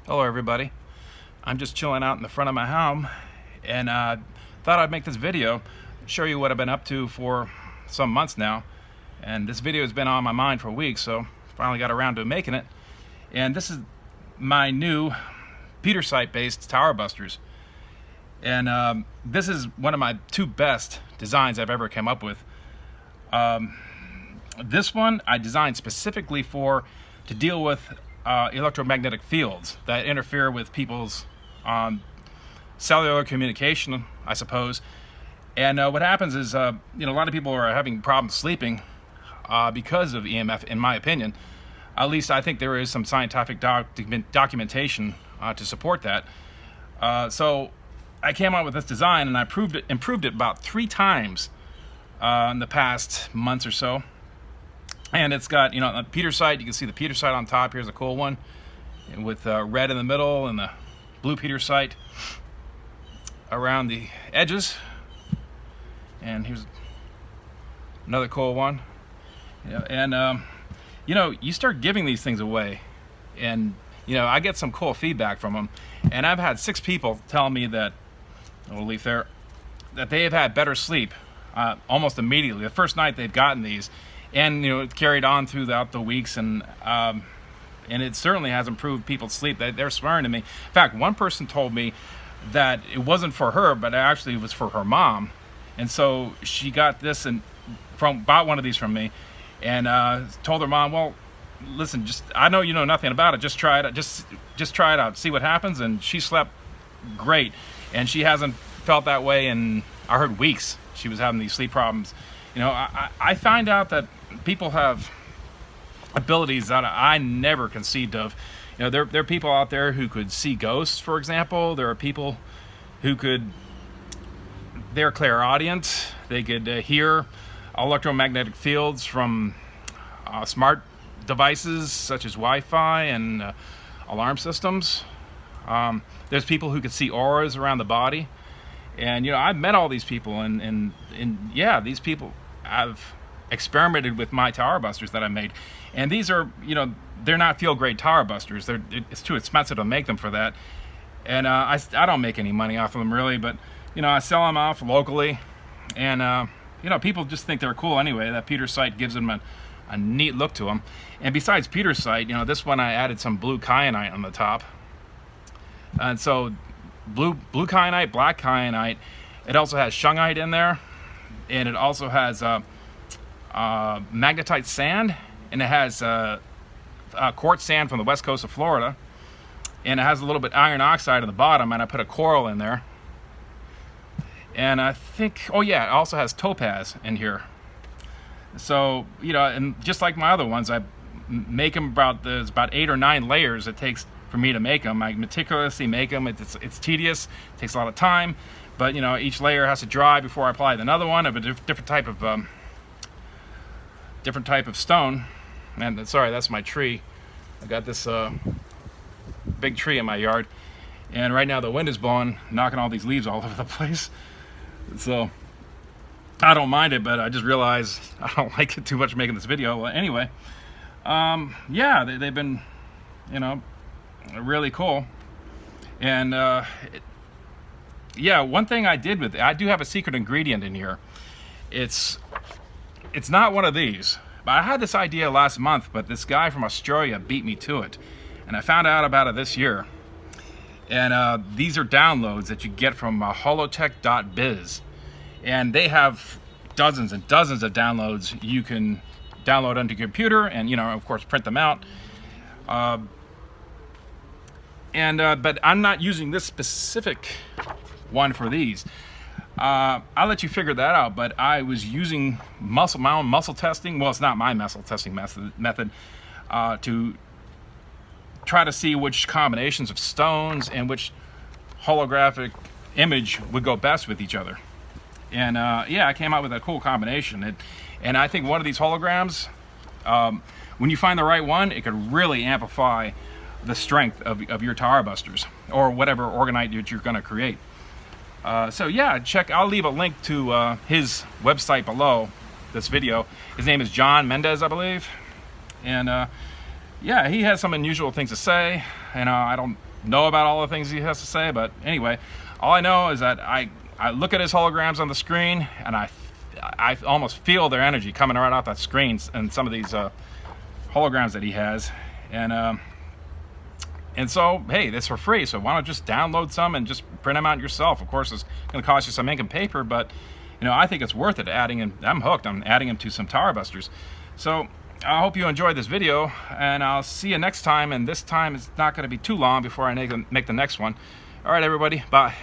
Hello everybody. I'm just chilling out in the front of my home and thought I'd make this video, show you what I've been up to for some months now. And this video has been on my mind for weeks, so finally got around to making it. And this is my new Pietersite based tower busters. And this is one of my two best designs I've ever come up with. This one I designed specifically to deal with electromagnetic fields that interfere with people's cellular communication, I suppose. And what happens is, a lot of people are having problems sleeping because of EMF, in my opinion. At least I think there is some scientific documentation to support that. So I came out with this design and I improved it about 3 times in the past months or so. And it's got, a Pietersite. You can see the Pietersite on top. Here's a cool one with red in the middle and the blue Pietersite around the edges. And here's another cool one. You start giving these things away, and I get some cool feedback from them. And I've had 6 people tell me that, we'll leave there, that they have had better sleep almost immediately the first night they've gotten these. And it carried on throughout the weeks, and it certainly has improved people's sleep. They're swearing to me. In fact, one person told me that it wasn't for her, but actually it was for her mom. And so she got this and bought one of these from me, and told her mom, "Well, listen, I know you know nothing about it. Just try it. Just try it out. See what happens." And she slept great, and she hasn't felt that way in, I heard, weeks. She was having these sleep problems. I find out that people have abilities that I never conceived of. There are people out there who could see ghosts, for example. There are people who they're clairaudient. They could hear electromagnetic fields from smart devices such as Wi-Fi and alarm systems. There's people who could see auras around the body. And I've met all these people, and yeah, these people have experimented with my tower busters that I made. And these are, they're not field grade tower busters. It's too expensive to make them for that. And I don't make any money off of them really, but I sell them off locally. And people just think they're cool anyway. That Pietersite gives them a neat look to them. And besides Pietersite, this one I added some blue kyanite on the top. And so blue kyanite, black kyanite. It also has shungite in there, and it also has magnetite sand, and it has quartz sand from the west coast of Florida, and it has a little bit iron oxide at the bottom, and I put a coral in there. And I think, oh yeah, it also has topaz in here. So and just like my other ones, I make them there's about 8 or 9 layers it takes for me to make them. I meticulously make them. It's tedious, it takes a lot of time, but each layer has to dry before I apply another one of a different type of stone. And sorry, that's my tree. I got this big tree in my yard, and right now the wind is blowing, knocking all these leaves all over the place. So I don't mind it, but I just realized I don't like it too much making this video. Well, anyway, yeah, they've been really cool. And yeah, one thing I did with it, I do have a secret ingredient in here. It's not one of these, but I had this idea last month, but this guy from Australia beat me to it, and I found out about it this year. And these are downloads that you get from holotech.biz, and they have dozens and dozens of downloads you can download onto your computer, and of course print them out. But I'm not using this specific one for these. I'll let you figure that out, but I was using my own muscle testing. Well, it's not my muscle testing method to try to see which combinations of stones and which holographic image would go best with each other. And yeah, I came out with a cool combination. And I think one of these holograms, when you find the right one, it could really amplify the strength of your tower busters or whatever orgonite that you're going to create. So yeah, I'll leave a link to his website below this video. His name is John Mendez, I believe. And yeah, he has some unusual things to say, and I don't know about all the things he has to say, but anyway, all I know is that I look at his holograms on the screen, and I almost feel their energy coming right off that screen and some of these holograms that he has. And so, hey, that's for free, so why don't just download some and just print them out yourself. Of course, it's going to cost you some ink and paper, but you know, I think it's worth it adding him. I'm hooked. I'm adding him to some Tower Busters. So I hope you enjoyed this video, and I'll see you next time. And this time it's not going to be too long before I make the next one. All right, everybody, bye.